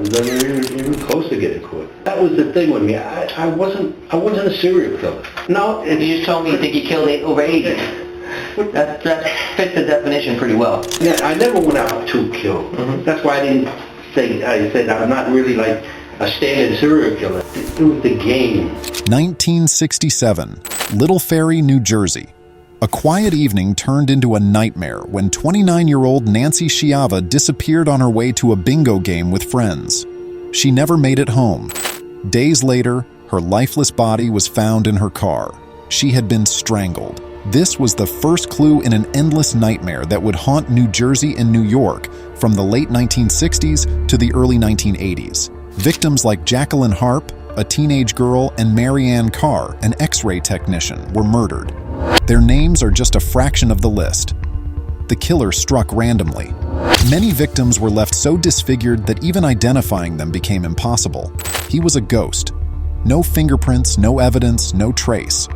was even close to getting caught. That was the thing with me. I wasn't a serial killer. No, You just told me you think he killed over 80. That fits the definition pretty well. Yeah, I never went out to kill. That's why I said I'm not really like a standard serial killer. It was the game. 1967, Little Ferry, New Jersey. A quiet evening turned into a nightmare when 29-year-old Nancy Schiava disappeared on her way to a bingo game with friends. She never made it home. Days later, her lifeless body was found in her car. She had been strangled. This was the first clue in an endless nightmare that would haunt New Jersey and New York from the late 1960s to the early 1980s. Victims like Jacqueline Harp, a teenage girl, and Marianne Carr, an X-ray technician, were murdered. Their names are just a fraction of the list. The killer struck randomly. Many victims were left so disfigured that even identifying them became impossible. He was a ghost. No fingerprints, no evidence, no trace.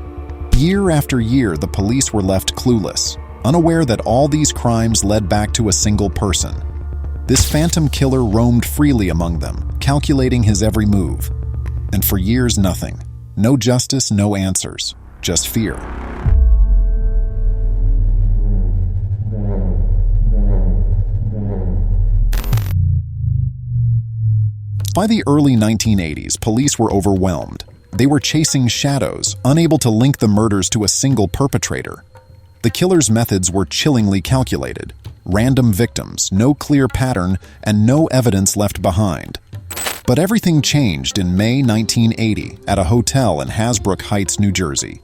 Year after year, the police were left clueless, unaware that all these crimes led back to a single person. This phantom killer roamed freely among them, calculating his every move. And for years, nothing. No justice, no answers. Just fear. By the early 1980s, police were overwhelmed. They were chasing shadows, unable to link the murders to a single perpetrator. The killer's methods were chillingly calculated. Random victims, no clear pattern, and no evidence left behind. But everything changed in May 1980 at a hotel in Hasbrook Heights, New Jersey.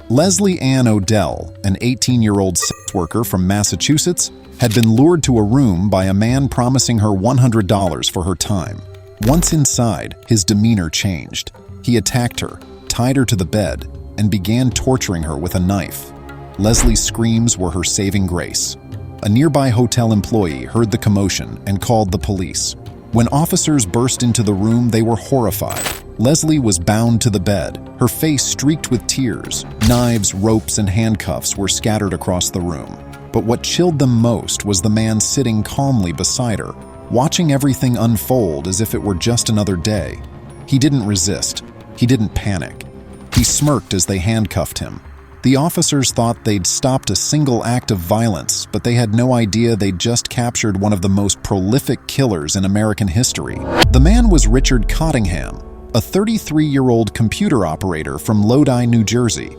Leslie Ann Odell, an 18-year-old sex worker from Massachusetts, had been lured to a room by a man promising her $100 for her time. Once inside, his demeanor changed. He attacked her, tied her to the bed, and began torturing her with a knife. Leslie's screams were her saving grace. A nearby hotel employee heard the commotion and called the police. When officers burst into the room, they were horrified. Leslie was bound to the bed, her face streaked with tears. Knives, ropes, and handcuffs were scattered across the room. But what chilled them most was the man sitting calmly beside her, watching everything unfold as if it were just another day. He didn't resist. He didn't panic. He smirked as they handcuffed him. The officers thought they'd stopped a single act of violence, but they had no idea they'd just captured one of the most prolific killers in American history. The man was Richard Cottingham, a 33-year-old computer operator from Lodi, New Jersey.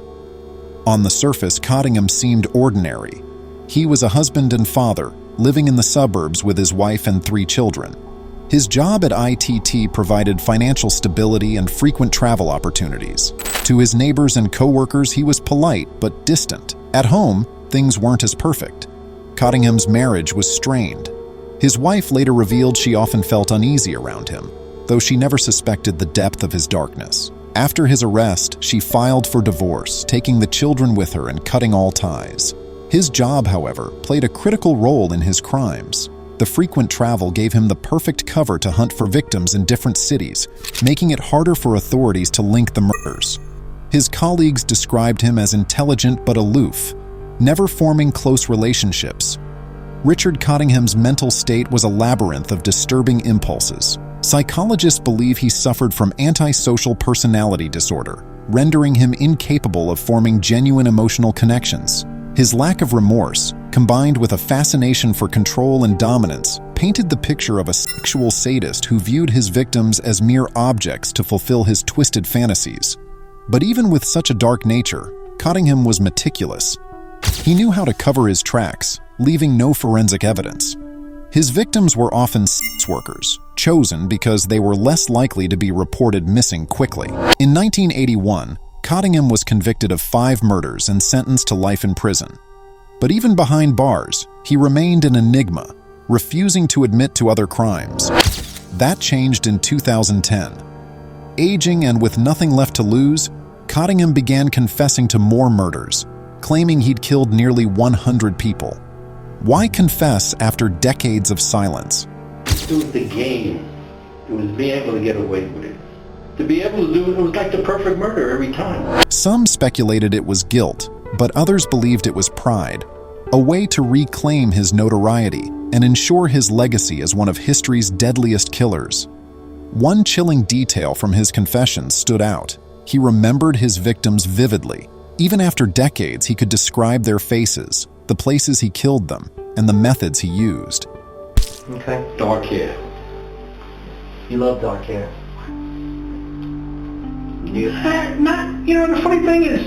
On the surface, Cottingham seemed ordinary. He was a husband and father, living in the suburbs with his wife and 3 children. His job at ITT provided financial stability and frequent travel opportunities. To his neighbors and co-workers, he was polite but distant. At home, things weren't as perfect. Cottingham's marriage was strained. His wife later revealed she often felt uneasy around him, though she never suspected the depth of his darkness. After his arrest, she filed for divorce, taking the children with her and cutting all ties. His job, however, played a critical role in his crimes. The frequent travel gave him the perfect cover to hunt for victims in different cities, making it harder for authorities to link the murders. His colleagues described him as intelligent but aloof, never forming close relationships. Richard Cottingham's mental state was a labyrinth of disturbing impulses. Psychologists believe he suffered from antisocial personality disorder, rendering him incapable of forming genuine emotional connections. His lack of remorse, combined with a fascination for control and dominance, painted the picture of a sexual sadist who viewed his victims as mere objects to fulfill his twisted fantasies. But even with such a dark nature, Cottingham was meticulous. He knew how to cover his tracks, leaving no forensic evidence. His victims were often sex workers, chosen because they were less likely to be reported missing quickly. In 1981, Cottingham was convicted of 5 murders and sentenced to life in prison. But even behind bars, he remained an enigma, refusing to admit to other crimes. That changed in 2010. Aging and with nothing left to lose, Cottingham began confessing to more murders, claiming he'd killed nearly 100 people. Why confess after decades of silence? It was the game. It was being able to get away with it. To be able to do it, it was like the perfect murder every time. Some speculated it was guilt, but others believed it was pride, a way to reclaim his notoriety. and ensure his legacy as one of history's deadliest killers. One chilling detail from his confessions stood out. He remembered his victims vividly. Even after decades, he could describe their faces, the places he killed them, and the methods he used. Okay. Dark hair. You love dark hair. The funny thing is,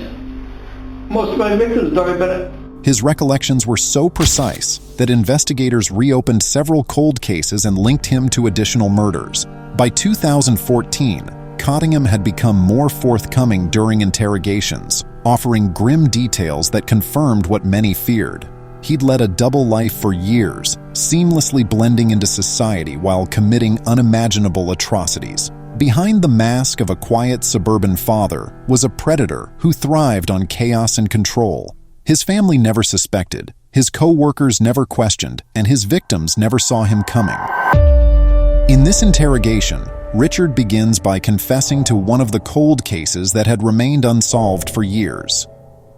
most of my victims dark, but His recollections were so precise that investigators reopened several cold cases and linked him to additional murders. By 2014, Cottingham had become more forthcoming during interrogations, offering grim details that confirmed what many feared. He'd led a double life for years, seamlessly blending into society while committing unimaginable atrocities. Behind the mask of a quiet suburban father was a predator who thrived on chaos and control. His family never suspected, his co-workers never questioned, and his victims never saw him coming. In this interrogation, Richard begins by confessing to one of the cold cases that had remained unsolved for years.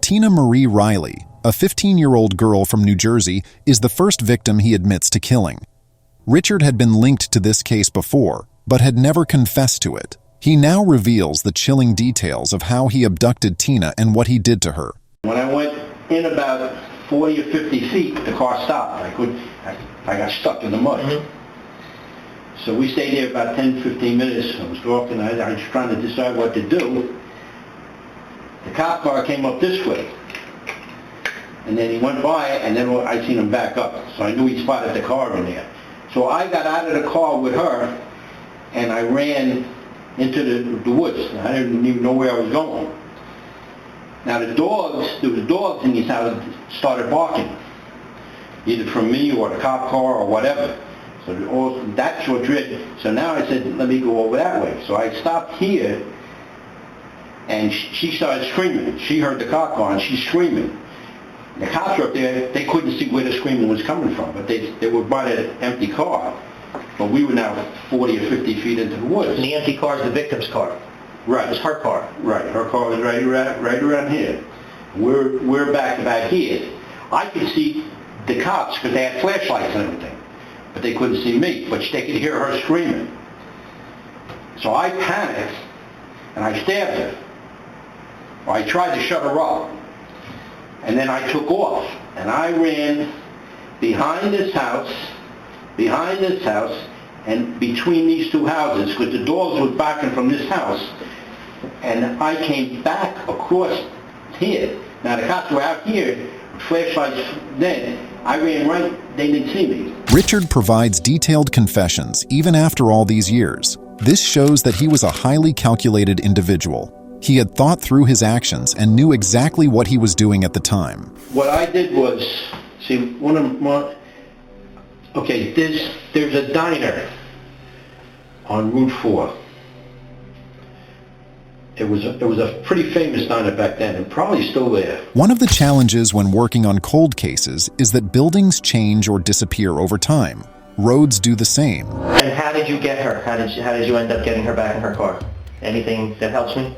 Tina Marie Riley, a 15-year-old girl from New Jersey, is the first victim he admits to killing. Richard had been linked to this case before, but had never confessed to it. He now reveals the chilling details of how he abducted Tina and what he did to her. when I went in about 40 or 50 feet, the car stopped. I got stuck in the mud. So we stayed there about 10, 15 minutes. I was talking, I was trying to decide what to do. The cop car came up this way. And then he went by, and then I seen him back up. So I knew he spotted the car in there. So I got out of the car with her, and I ran into the woods. I didn't even know where I was going. Now there was dogs in his house that started barking, either from me or the cop car or whatever. So that's what dread. So now I said, let me go over that way. So I stopped here, and she started screaming. She heard the cop car, and she's screaming. The cops were up there, they couldn't see where the screaming was coming from, but they were by that empty car. But we were now 40 or 50 feet into the woods. And the empty car is the victim's car? Right. It was her car? Right, her car was right around here. We're back here. I could see the cops because they had flashlights and everything, but they couldn't see me, but they could hear her screaming. So I panicked, and I stabbed her. Or I tried to shut her up. And then I took off, and I ran behind this house, and between these two houses, because the dogs were barking from this house, and I came back across here. Now the cops were out here, flashlights then. I ran right, they didn't see me. Richard provides detailed confessions even after all these years. This shows that he was a highly calculated individual. He had thought through his actions and knew exactly what he was doing at the time. What I did was, see, there's a diner on Route 4. It was a pretty famous diner back then, and probably still there. One of the challenges when working on cold cases is that buildings change or disappear over time. Roads do the same. And how did you get her? How did you end up getting her back in her car? Anything that helps me?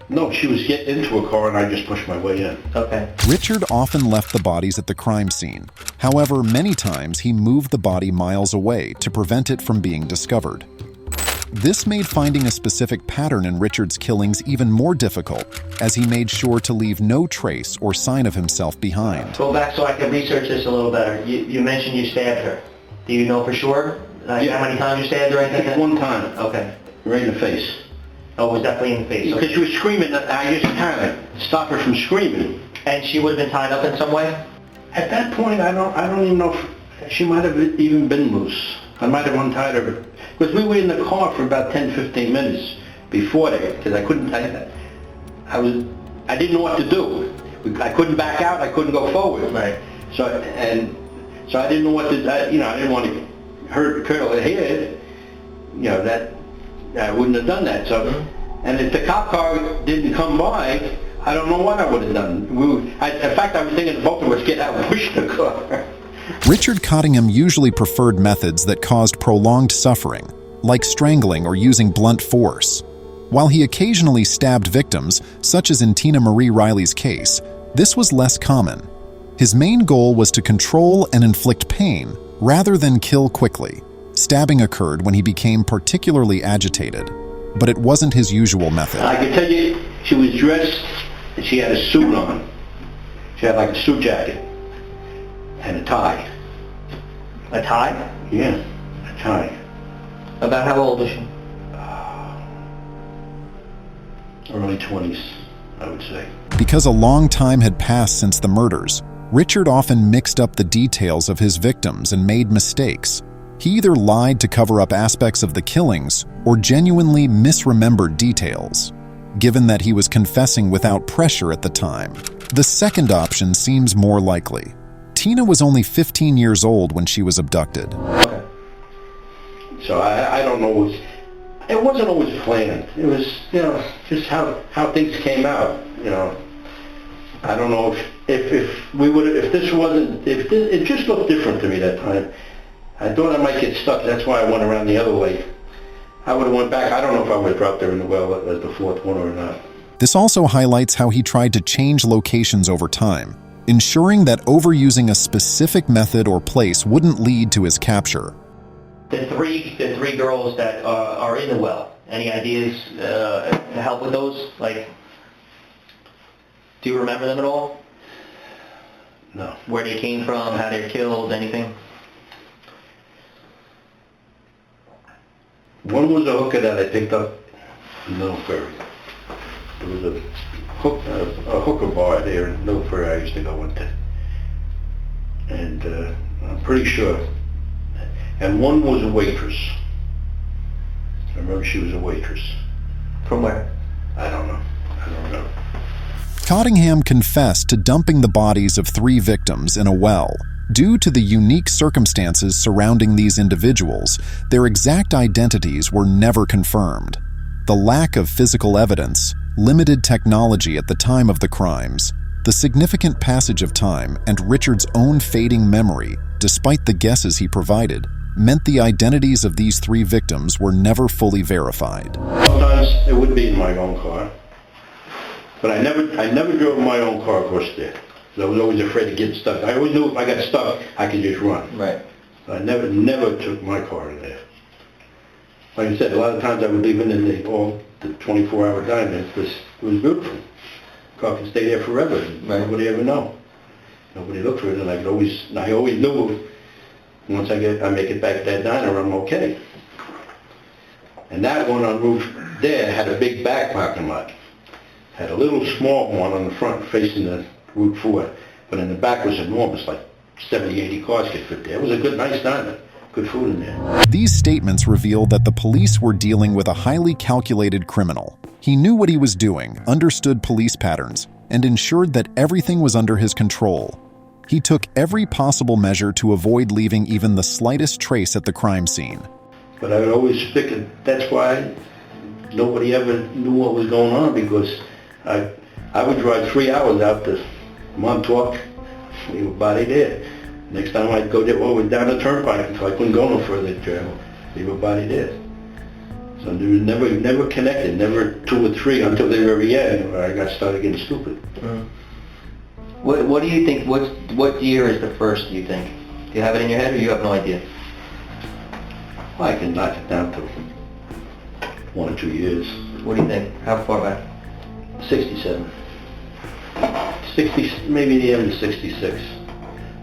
No, she was getting into a car and I just pushed my way in. Okay. Richard often left the bodies at the crime scene. However, many times he moved the body miles away to prevent it from being discovered. This made finding a specific pattern in Richard's killings even more difficult, as he made sure to leave no trace or sign of himself behind. Go back so I can research this a little better. You mentioned you stabbed her. Do you know for sure? Yeah. How many times you stabbed her? Anything? One time. Okay. Right in the face. Oh, it was definitely in the face. Because she was screaming, I just kind of stopped her from screaming. And she would have been tied up in some way? At that point, I don't even know if she might have even been loose. I might have untied her. Because we were in the car for about 10, 15 minutes before that, because I didn't know what to do. I couldn't back out, I couldn't go forward. Right. So I didn't know what to, I didn't want to hurt her head, that I wouldn't have done that. So, and if the cop car didn't come by, I don't know what I would have done. In fact, I was thinking both of us get out and push the car. Richard Cottingham usually preferred methods that caused prolonged suffering, like strangling or using blunt force. While he occasionally stabbed victims, such as in Tina Marie Riley's case, this was less common. His main goal was to control and inflict pain rather than kill quickly. Stabbing occurred when he became particularly agitated, but it wasn't his usual method. I can tell you, she was dressed and she had a suit on. She had like a suit jacket and a tie. A tie? Yeah, a tie. About how old is she? Early 20s, I would say. Because a long time had passed since the murders, Richard often mixed up the details of his victims and made mistakes. He either lied to cover up aspects of the killings or genuinely misremembered details. Given that he was confessing without pressure at the time, the second option seems more likely. Tina was only 15 years old when she was abducted. Okay. So I don't know, it wasn't always planned. It was, just how things came out, I don't know if we would, if this wasn't, it just looked different to me that time. I thought I might get stuck, that's why I went around the other way. I would have went back, I don't know if I would have dropped her in the well as the fourth one or not. This also highlights how he tried to change locations over time, ensuring that overusing a specific method or place wouldn't lead to his capture. The three girls that are in the well, any ideas to help with those? Like, do you remember them at all? No. Where they came from, how they were killed, anything? One was a hooker that I picked up in Little Ferry. There was a hooker bar there in Little Ferry I used to go into. And I'm pretty sure. And one was a waitress. I remember she was a waitress. From where? I don't know. Cottingham confessed to dumping the bodies of 3 victims in a well. Due to the unique circumstances surrounding these individuals, their exact identities were never confirmed. The lack of physical evidence, limited technology at the time of the crimes, the significant passage of time, and Richard's own fading memory, despite the guesses he provided, meant the identities of these 3 victims were never fully verified. Sometimes it would be in my own car, but I never drove my own car across there. I was always afraid of getting stuck. I always knew if I got stuck, I could just run. Right. I never took my car in there. Like I said, a lot of times I would leave it in the 24-hour diner. It was beautiful. Car could stay there forever. Right. Nobody ever know. Nobody looked for it, and I always knew once I make it back to that diner, I'm okay. And that one on Route there had a big back parking lot. Had a little small one on the front facing the Route 4, but in the back was enormous, like 70, 80 cars could fit there. It was a good, nice diner. Good food in there. These statements revealed that the police were dealing with a highly calculated criminal. He knew what he was doing, understood police patterns, and ensured that everything was under his control. He took every possible measure to avoid leaving even the slightest trace at the crime scene. But I would always figure that's why nobody ever knew what was going on, because I would drive 3 hours out to Montauk, leave a body there. Next time I'd go there, down the turnpike until I couldn't go no further to travel, leave a body there. So there was never connected, never 2 or 3 until the very end where I started getting stupid. Mm. What do you think, what year is the first, do you think? Do you have it in your head, or you have no idea? Well, I can knock it down to 1 or 2 years. What do you think? How far back? 67. 60, maybe the end of 66.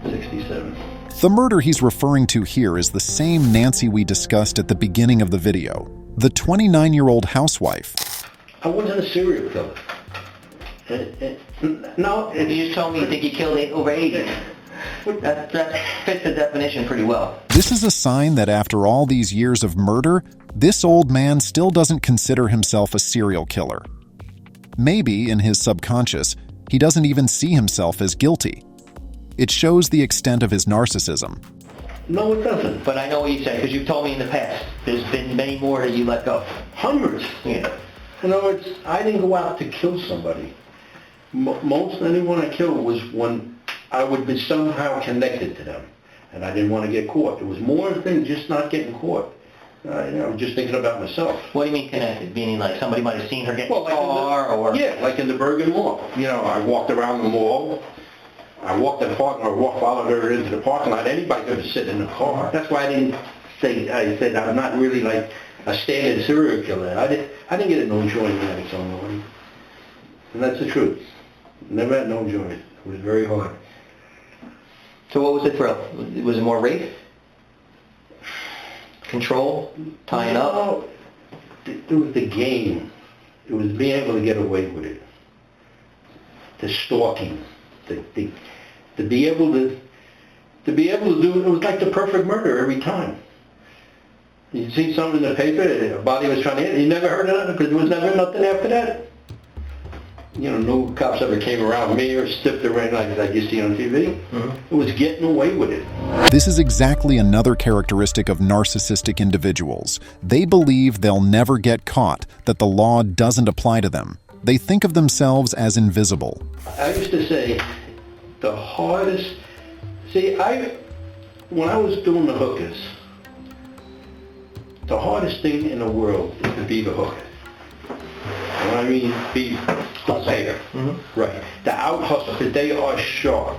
67. The murder he's referring to here is the same Nancy we discussed at the beginning of the video, the 29-year-old housewife. I wasn't a serial killer. No. You just told me you think you killed over 80. That fits the definition pretty well. This is a sign that after all these years of murder, this old man still doesn't consider himself a serial killer. Maybe, in his subconscious, he doesn't even see himself as guilty. It shows the extent of his narcissism. No, it doesn't. But I know what you said, because you've told me in the past, there's been many more that you let go. Hundreds. Yeah. I didn't go out to kill somebody. Most anyone I killed was when I would be somehow connected to them, and I didn't want to get caught. It was more than just not getting caught. I was just thinking about myself. What do you mean connected? Meaning like somebody might have seen her get in the like car, or... Yeah, like in the Bergen Mall. I walked around the mall, I walked in the parking lot, followed her into the parking lot. Anybody could sit in the car. That's why I said I'm not really like a standard serial killer. I didn't get no enjoyment out of someone. And that's the truth. Never had no enjoyment. It was very hard. So what was the thrill? Was it more rape? Control? Tying up? No, it was the game. It was being able to get away with it. The stalking. To be able to do it was like the perfect murder every time. You see something in the paper, a body was trying to hit, you never heard of it because there was never nothing after that. You know, no cops ever came around me or sniffed around like you see on TV. It was getting away with it. This is exactly another characteristic of narcissistic individuals. They believe they'll never get caught, that the law doesn't apply to them. They think of themselves as invisible. I used to say, the hardest... See, when I was doing the hookers, the hardest thing in the world is to be the hooker. And I mean, be the payer. Right. The out hustle, because they are sharp.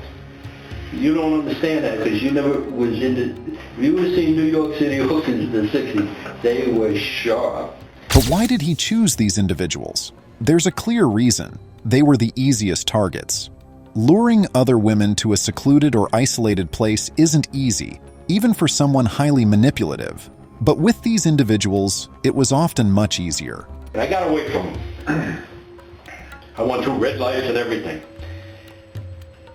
You don't understand that because you never was in the... If you would have seen New York City hookers in the 60s, they were sharp. But why did he choose these individuals? There's a clear reason. They were the easiest targets. Luring other women to a secluded or isolated place isn't easy, even for someone highly manipulative. But with these individuals, it was often much easier. And I got away from them. I went through red lights and everything.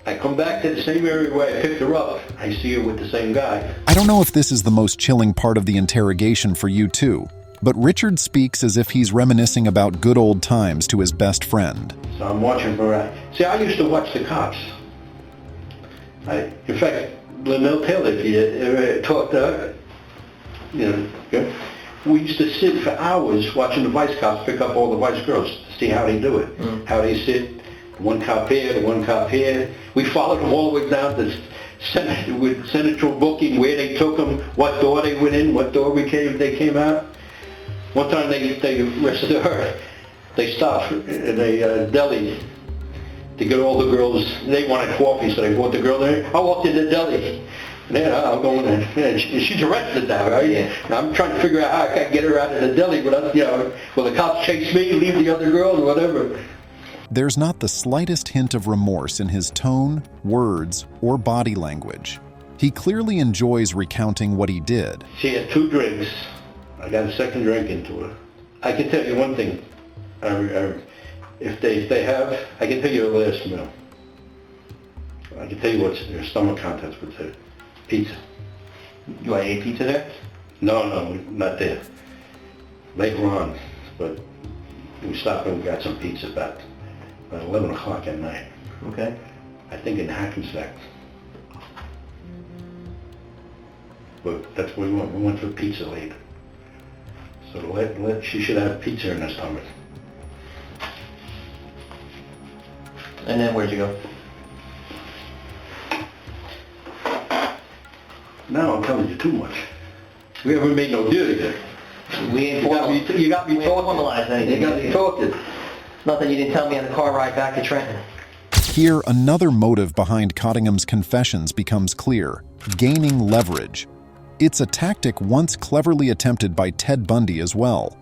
I come back to the same area where I picked her up. I see her with the same guy. I don't know if this is the most chilling part of the interrogation for you too, but Richard speaks as if he's reminiscing about good old times to his best friend. So I'm watching her. See, I used to watch the cops. In fact, Linnell Taylor, if you ever talked to her, we used to sit for hours watching the vice cops pick up all the vice girls to see how they do it, how they sit. One cop here, one cop here. We followed them all the way down to with central booking, where they took them, what door they went in, what door they came out. One time they arrested her. They stopped in a deli to get all the girls. They wanted coffee, so they brought the girl there. I walked in the deli. Yeah, I'm going in. Yeah, she's arrested now, right? Yeah. I'm trying to figure out how I can get her out of the deli without, will the cops chase me, leave the other girls, or whatever. There's not the slightest hint of remorse in his tone, words, or body language. He clearly enjoys recounting what he did. She had 2 drinks. I got a second drink into her. I can tell you one thing. If they have, I can tell you the last meal. I can tell you what's their stomach contents with the pizza. You ate pizza there? No, not there. Later on, but we stopped and we got some pizza about 11 o'clock at night. Okay. I think in Hackensack. But that's where we went. We went for pizza late. So she should have pizza in her stomach. And then where'd you go? Now I'm telling you too much. We haven't made no deal yet. We ain't You got me talking. Formalized anything. You got me talking. Nothing you didn't tell me on the car ride back to Trenton. Here, another motive behind Cottingham's confessions becomes clear: gaining leverage. It's a tactic once cleverly attempted by Ted Bundy as well.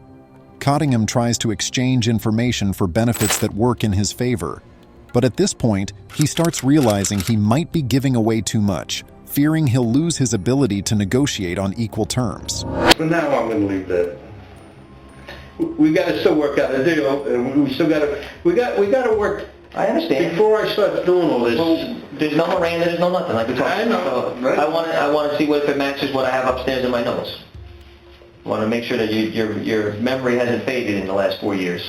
Cottingham tries to exchange information for benefits that work in his favor. But at this point, he starts realizing he might be giving away too much, fearing he'll lose his ability to negotiate on equal terms. For now, I'm going to leave that. We got to still work out a deal, and we still got to work. I understand. Before I start doing all this. Well, there's no Miranda, there's no nothing like we talked about. I know, So right? I want to see if it matches what I have upstairs in my notes. I want to make sure that your memory hasn't faded in the last 4 years.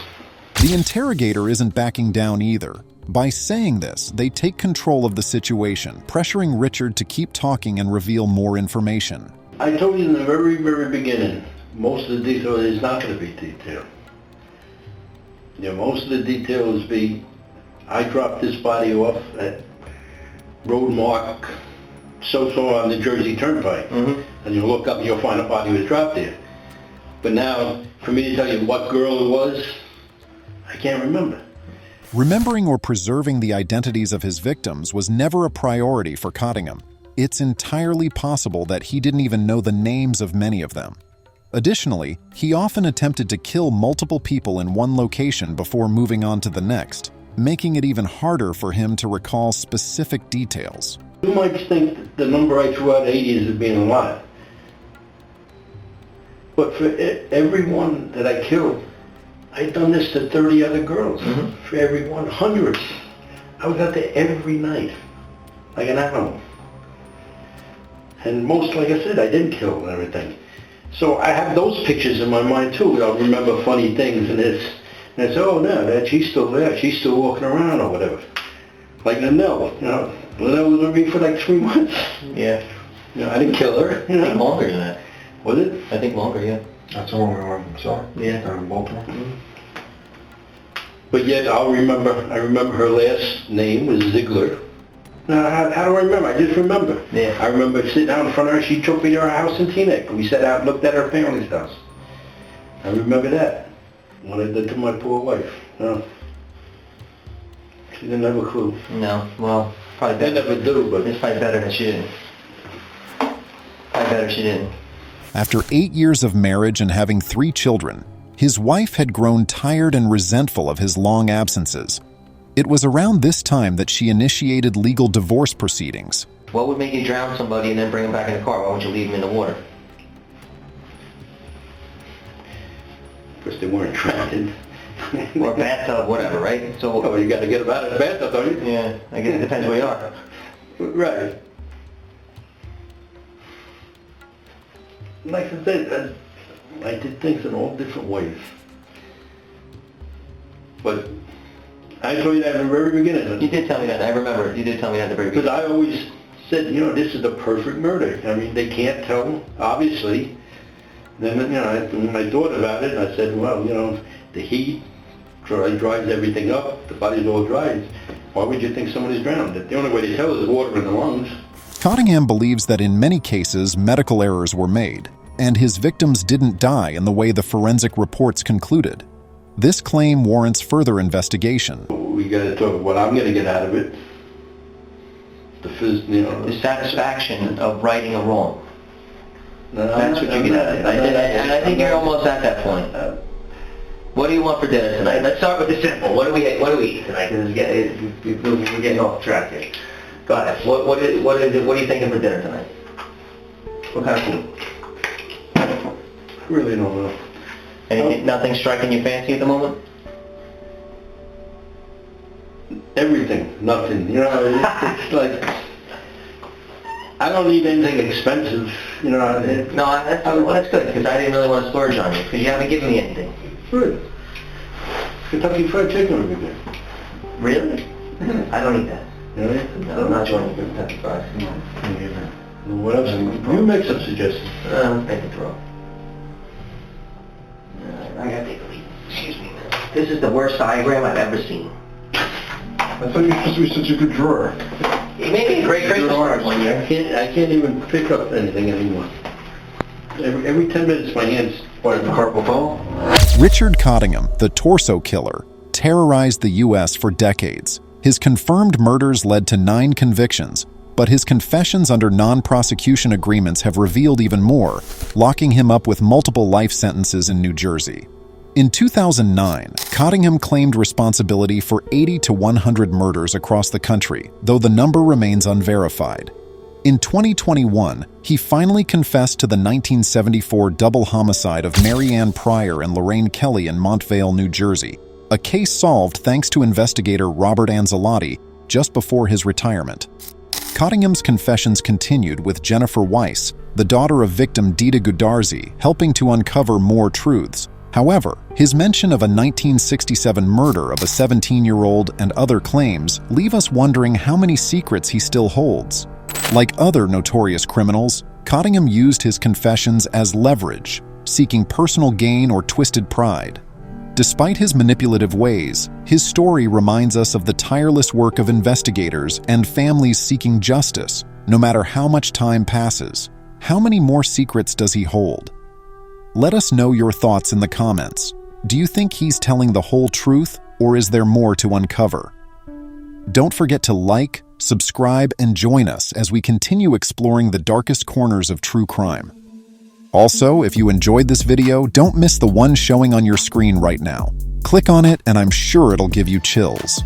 The interrogator isn't backing down either. By saying this, they take control of the situation, pressuring Richard to keep talking and reveal more information. I told you in the very, very beginning, most of the detail is not going to be detailed. Most of the details be, I dropped this body off at road mark so on the Jersey Turnpike. And you look up and you'll find a body was dropped there. But now, for me to tell you what girl it was, I can't remember. Remembering or preserving the identities of his victims was never a priority for Cottingham. It's entirely possible that he didn't even know the names of many of them. Additionally, he often attempted to kill multiple people in one location before moving on to the next, making it even harder for him to recall specific details. You might think the number I threw out, 80, as being a lot. But for everyone that I killed, I'd done this to 30 other girls. For every one, hundreds. I was out there every night, like an animal. And most, like I said, I didn't kill and everything. So I have those pictures in my mind too. I'll remember funny things and this. And I say, oh no, she's still there. She's still walking around or whatever. Like Linnell, Linnell was with me for like 3 months. Yeah. I didn't kill her. I think longer than that. Was it? I think longer, yeah. That's the one we went and saw? Yeah. Down in Baltimore? But yet I remember her last name was Ziegler. Now, how do I remember? I just remember. Yeah. I remember sitting out in front of her. She took me to her house in Teaneck. We sat out and looked at her family's house. I remember that. What I did to my poor wife. No. She didn't have a clue. No, well, probably better. They never do, but... It's probably better that she didn't. Probably better she didn't. After 8 years of marriage and having 3 children, his wife had grown tired and resentful of his long absences. It was around this time that she initiated legal divorce proceedings. What would make you drown somebody and then bring them back in the car? Why would you leave them in the water? Because they weren't drowned. Or bathtub, whatever, right? So, Oh, you got to get them out of the bathtub, don't you? yeah, I guess it depends where you are. Right. Like I said, I did things in all different ways. But I told you that in the very beginning. You did tell me that. I remember. You did tell me that at the very Because beginning. I always said, this is the perfect murder. I mean, they can't tell, obviously. Then, I thought about it, and I said, well, the heat dries everything up. The body's all dry. Why would you think somebody's drowned? The only way to tell is water in the lungs. Cottingham believes that in many cases, medical errors were made, and his victims didn't die in the way the forensic reports concluded. This claim warrants further investigation. We got to talk about what I'm going to get out of it. The satisfaction of righting a wrong. No, That's what you get out of it. And I think you're almost at that point. What do you want for dinner tonight? Let's start with the simple. What do we eat tonight? 'Cause we're getting off track here. Go ahead. What are you thinking for dinner tonight? What kind of food? I really don't know. Nothing striking your fancy at the moment? Everything, nothing. It's like, I don't need anything expensive. No, that's good, because I didn't really want to splurge on you, because you haven't given me anything. Good. Kentucky Fried Chicken would be good. Really? I don't eat that. Really? No, I'm not joining you Kentucky Fried. What else? You make some suggestions. Make it throw. I gotta take a lead. Excuse me, man. This is the worst diagram I've ever seen. I thought you were supposed to be such a good drawer. It made me a great Christmas card one year. I can't even pick up anything anymore. Every 10 minutes my hands part of the carpal tunnel. Richard Cottingham, the torso killer, terrorized the U.S. for decades. His confirmed murders led to 9 convictions, but his confessions under non-prosecution agreements have revealed even more, locking him up with multiple life sentences in New Jersey. In 2009, Cottingham claimed responsibility for 80 to 100 murders across the country, though the number remains unverified. In 2021, he finally confessed to the 1974 double homicide of Mary Ann Pryor and Lorraine Kelly in Montvale, New Jersey, a case solved thanks to investigator Robert Anzalotti just before his retirement. Cottingham's confessions continued with Jennifer Weiss, the daughter of victim Dita Gudarzi, helping to uncover more truths. However, his mention of a 1967 murder of a 17-year-old and other claims leave us wondering how many secrets he still holds. Like other notorious criminals, Cottingham used his confessions as leverage, seeking personal gain or twisted pride. Despite his manipulative ways, his story reminds us of the tireless work of investigators and families seeking justice, no matter how much time passes. How many more secrets does he hold? Let us know your thoughts in the comments. Do you think he's telling the whole truth, Or is there more to uncover? Don't forget to like, subscribe, and join us as we continue exploring the darkest corners of true crime. Also, if you enjoyed this video, don't miss the one showing on your screen right now. Click on it and I'm sure it'll give you chills.